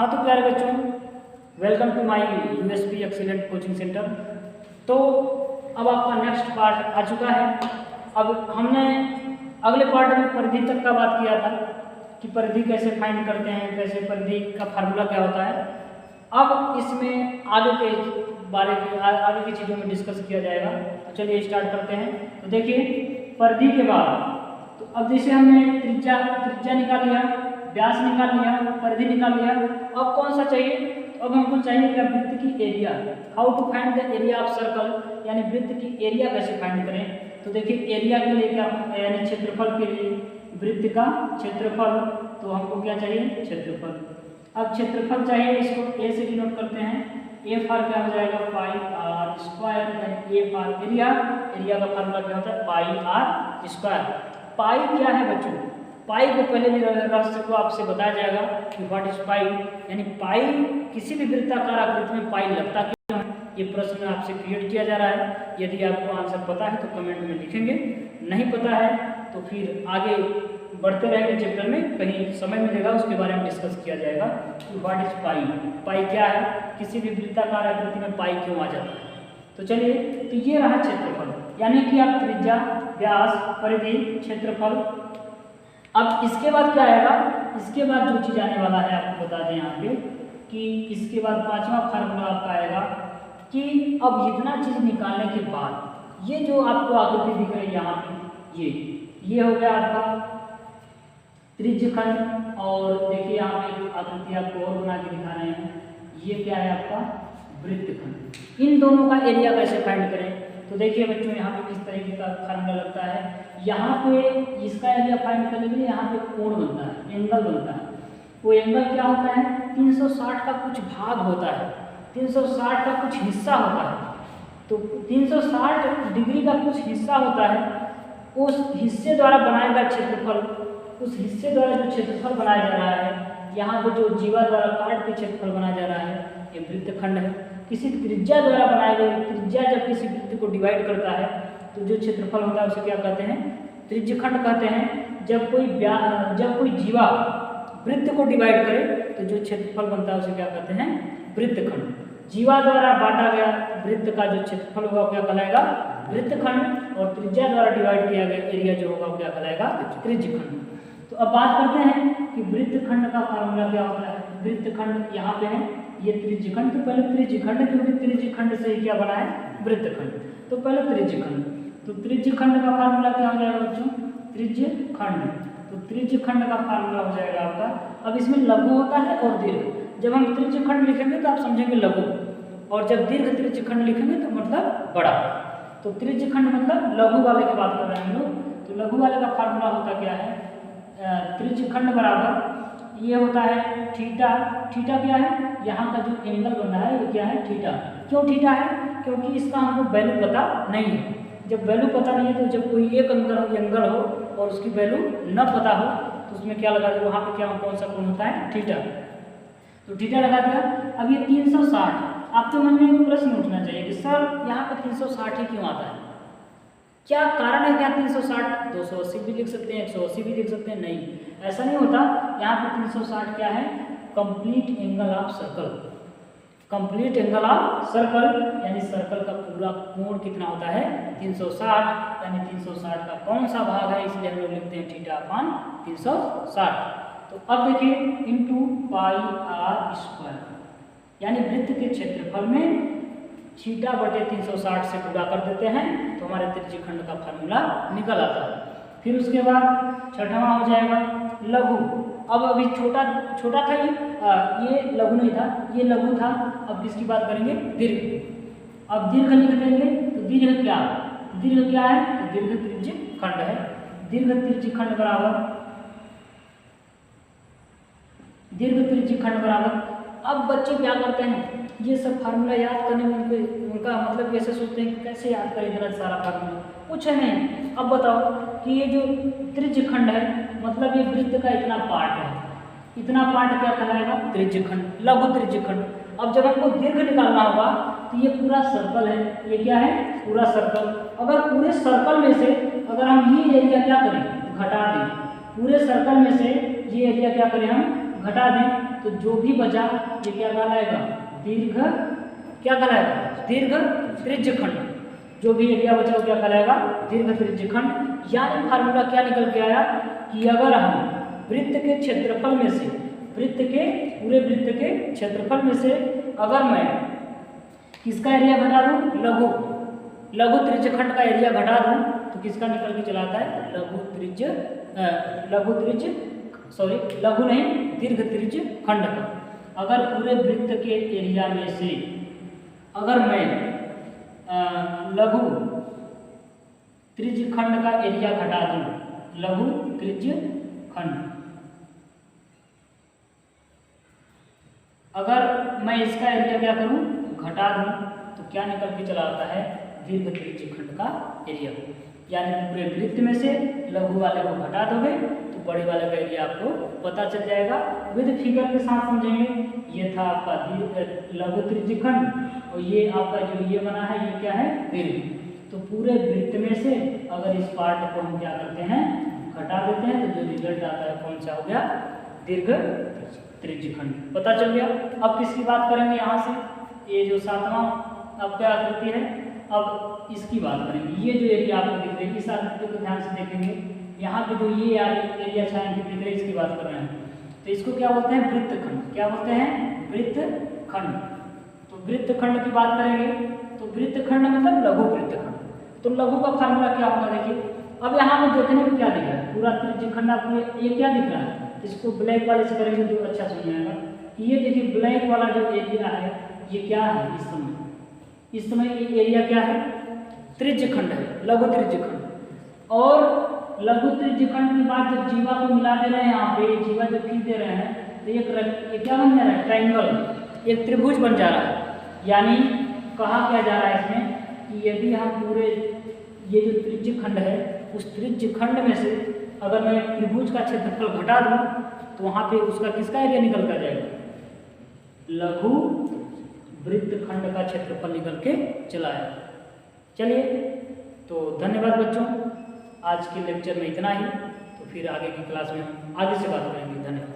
हाँ तो प्यारे बच्चों, welcome to my USP excellent coaching centre. तो अब आपका नेक्स्ट पार्ट आ चुका है। अब हमने अगले पार्ट में परिधि तक का बात किया था कि परिधि कैसे फाइंड करते हैं, कैसे परिधि का फार्मूला क्या होता है। अब इसमें आगे के बारे में आगे की चीज़ों में डिस्कस किया जाएगा। तो चलिए स्टार्ट करते हैं। तो देखिए, परिधि के बाद तो अब जैसे हमने त्रिज्या निकाल लिया, व्यास निकाल लिया, परिधि निकाल लिया, अब कौन सा चाहिए? तो अब हमको चाहिए क्या? वृत्त की area. How to find the area of circle, यानी वृत्त की एरिया कैसे फाइंड करें। तो देखिए, एरिया के लिए क्या, यानी क्षेत्रफल के लिए वृत्त का क्षेत्रफल, तो हमको क्या चाहिए? क्षेत्रफल। अब क्षेत्रफल चाहिए, इसको ए से डिनोट करते हैं। ए फॉर क्या हो जाएगा? पाई आर स्क्वायर, यानी ए फॉर एरिया। एरिया का फार्मूला क्या होता है? पाई आर स्क्वायर। पाई क्या है बच्चों? पाई को पहले भी रहस्य को आपसे बताया जाएगा कि व्हाट इज पाई, यानी पाई किसी भी वृत्ताकार आकृति में पाई लगता क्यों है, ये प्रश्न आपसे क्रिएट किया जा रहा है। यदि आपको आंसर पता है तो कमेंट में लिखेंगे, नहीं पता है तो फिर आगे बढ़ते रहेंगे चैप्टर में, कहीं समय मिलेगा उसके बारे में डिस्कस किया जाएगा कि व्हाट इज पाई। पाई क्या है, किसी भी वृत्ताकार आकृति में पाई क्यों आ जाता है। तो चलिए, तो ये रहा क्षेत्रफल, यानी कि आप त्रिज्या, व्यास, परिधि, क्षेत्रफल। अब इसके बाद क्या आएगा? इसके बाद जो चीज़ आने वाला है आपको बता दें यहाँ पे कि इसके बाद पांचवा फार्मूला आपका आएगा कि अब इतना चीज़ निकालने के बाद ये जो आपको आकृति दिख रही है यहाँ पे, ये हो गया आपका त्रिज्यखंड। और देखिए यहाँ पे आकृति आपको और बना के दिखा रहे हैं, ये क्या है आपका? वृत्तखंड। इन दोनों का एरिया कैसे फाइंड करें? तो देखिए बच्चों, यहाँ पे किस तरीके का फार्मूला लगता है। यहाँ पे इसका एरिया फाइंड करने के लिए यहाँ पे कोण बनता है, एंगल बनता है। वो एंगल क्या होता है? 360 का कुछ भाग होता है, 360 का कुछ हिस्सा होता है। तो 360 डिग्री का कुछ हिस्सा होता है, उस हिस्से द्वारा बनाया गया क्षेत्रफल, उस हिस्से द्वारा जो क्षेत्रफल बनाया जा रहा है, यहाँ पे जो जीवा द्वारा काट के क्षेत्रफल बनाया जा रहा है, ये वृत्तखंड है। किसी त्रिज्या द्वारा बनाए गए, त्रिज्या जब किसी वृत्त को डिवाइड करता है तो जो क्षेत्रफल होता है उसे क्या कहते हैं? त्रिज्यखंड कहते हैं। जब कोई जीवा वृत्त को डिवाइड करे तो जो क्षेत्रफल बनता है उसे क्या कहते हैं? वृत्तखंड। जीवा द्वारा बांटा गया वृत्त का जो क्षेत्रफल होगा क्या कहलाएगा? वृत्तखंड। और त्रिज्या द्वारा डिवाइड किया गया एरिया जो होगा क्या कहलाएगा? त्रिज्यखंड। तो अब बात करते हैं कि वृत्तखंड का फार्मूला क्या होता है। वृत्तखंड यहाँ पे है, ये त्रिज्यखंड। तो पहले त्रिज्यखंड, क्योंकि त्रिज्यखंड से क्या बना है? वृत्तखंड। तो पहले त्रिज्यखंड, तो त्रिज्यखंड का फार्मूला क्या हो जाएगा बच्चों? त्रिज्यखंड। तो त्रिज्यखंड का फार्मूला हो जाएगा आपका। अब इसमें लघु होता है और दीर्घ। जब हम त्रिज्यखंड लिखेंगे तो आप समझेंगे लघु, और जब दीर्घ त्रिज्यखंड लिखेंगे तो मतलब बड़ा। तो त्रिज्यखंड मतलब लघु वाले की बात कर रहे हैं हम लोग। तो लघु वाले का फार्मूला होता क्या है? त्रिज्यखंड बराबर ये होता है थीटा। थीटा क्या है? यहाँ का जो एंगल बन रहा है ये क्या है? थीटा। क्यों थीटा है? क्योंकि इसका हमको वैल्यू पता नहीं है। जब वैल्यू पता नहीं है तो जब कोई एक एंगल हो और उसकी वैल्यू न पता हो तो उसमें क्या लगा दिया? वहाँ पे क्या, कौन सा कोण होता है? थीटा। तो थीटा लगा दिया। अब ये 360, आपके मन में एक प्रश्न उठना चाहिए कि सर यहाँ पे 360 ही क्यों आता है? क्या कारण है? क्या 360? 280 भी लिख सकते हैं, 180 भी लिख सकते हैं। नहीं, ऐसा नहीं होता। यहाँ पे 360 क्या है? Complete angle of circle. Complete angle of circle, यानी सर्कल का पूरा कोण कितना होता है? 360। यानी 360 का कौन सा भाग है? इसलिए हम लोग लिखते हैं थीटा अपान 360। तो अब देखिए, इंटू पाई आर स्क्वायर, यानी वृत्त के क्षेत्रफल में थीटा बटे 360 से गुणा कर देते हैं तो हमारे त्रिज्यखंड का फार्मूला निकल आता है। फिर उसके बाद छठवां हो जाएगा लघु। अब अभी छोटा था ये लघु नहीं था, ये लघु था। अब किसकी बात करेंगे? दीर्घ। अब दीर्घ लिख देंगे। तो दीर्घ क्या है? तो दीर्घ त्रिज्यखंड है। दीर्घ त्रिज्यखंड बराबर। अब बच्चे क्या करते हैं? ये सब फार्मूला याद करने में उनका मतलब ऐसे सोचते हैं कि कैसे याद करें इतना सारा फार्मूला। कुछ है नहीं। अब बताओ कि ये जो त्रिज्यखंड है, मतलब ये वृत्त का इतना पार्ट है, इतना पार्ट क्या कहलाएगा? त्रिज्यखंड, लघु त्रिज्यखंड। अब जब हमको दीर्घ निकालना होगा तो ये पूरा सर्कल है, ये क्या है? पूरा सर्कल। अगर पूरे सर्कल में से अगर हम ये एरिया क्या करें? घटा दें। पूरे सर्कल में से ये एरिया क्या करें? हम घटा दें तो जो भी बचा ये क्या कहलाएगा, दीर्घ, क्या कहलाएगा, दीर्घ त्रिज्यखंड। जो भी एरिया बचा वो क्या कहलाएगा, दीर्घ त्रिज्यखंड। यानी फार्मूला क्या निकल के आया कि अगर हम वृत्त के क्षेत्रफल में से, वृत्त के पूरे वृत्त के क्षेत्रफल में से अगर मैं किसका एरिया घटा दूं, लघु त्रिज्यखंड का एरिया घटा दूं तो किसका निकल के चला आता है, लघु नहीं दीर्घ त्रिज्यखंड का। अगर पूरे वृत्त के एरिया में से अगर मैं लघु त्रिज्यखंड का एरिया घटा दूं, लघु त्रिज्यखंड, अगर मैं इसका एरिया क्या करूं, घटा दूं तो क्या निकल के चला आता है, दीर्घ त्रिज्यखंड का एरिया। यानी पूरे वृत्त में से लघु वाले को घटा दोगे तो बड़े वाले का एरिया आपको पता चल जाएगा। विद फिगर के साथ समझेंगे। ये था आपका लघु त्रिज्यखंड और ये आपका जो ये बना है ये क्या है, दीर्घ। तो पूरे वृत्त में से अगर इस पार्ट को हम क्या करते हैं, घटा देते हैं तो जो रिजल्ट आता है कौन सा हो गया, दीर्घ त्रिज्यखंड। पता चल गया। अब किसकी बात करेंगे यहाँ से, ये जो 7वां आपका आकृति है, अब इसकी बात करेंगे। ये जो एरिया आपको दिख रही है इस आकृति को ध्यान से देखेंगे, यहाँ पे जो ये एरिया छायांकित दिख रहा है इसकी बात कर रहे हैं। तो इसको क्या बोलते हैं, वृत्तखंड। क्या बोलते हैं, वृत्तखंड। तो वृत्तखंड की बात करेंगे तो वृत्तखंड मतलब लघु वृत्तखंड। तो लघु का फार्मूला क्या होगा, देखिए अब यहाँ में देखने में क्या दिख रहा है, पूरा त्रिज्यखंड आपको ये क्या दिख रहा है, इसको ब्लैक वाले से करेंगे तो अच्छा समझ में आएगा। ये देखिए ब्लैक वाला जो एरिया है ये क्या है, इस समय ये एरिया क्या है, त्रिज्यखंड है, लघु त्रिज्यखंड। और लघु त्रिज्यखंड के बाद जब जीवा को मिला दे रहे हैं, यहाँ पे जीवा जब खींच दे रहे हैं तो ये क्या बन जा रहा है, ट्रायंगल, एक त्रिभुज बन जा रहा है। यानी कहा क्या जा रहा है इसमें कि यदि हम पूरे ये जो त्रिज्यखंड है उस त्रिज्यखंड में से अगर मैं त्रिभुज का क्षेत्रफल घटा दूं तो वहाँ पे उसका किसका एरिया निकल कर जाएगा, लघु वृत्तखंड का क्षेत्रफल निकल के चला है। चलिए तो धन्यवाद बच्चों, आज के लेक्चर में इतना ही। तो फिर आगे की क्लास में हम आगे से बात करेंगे। धन्यवाद।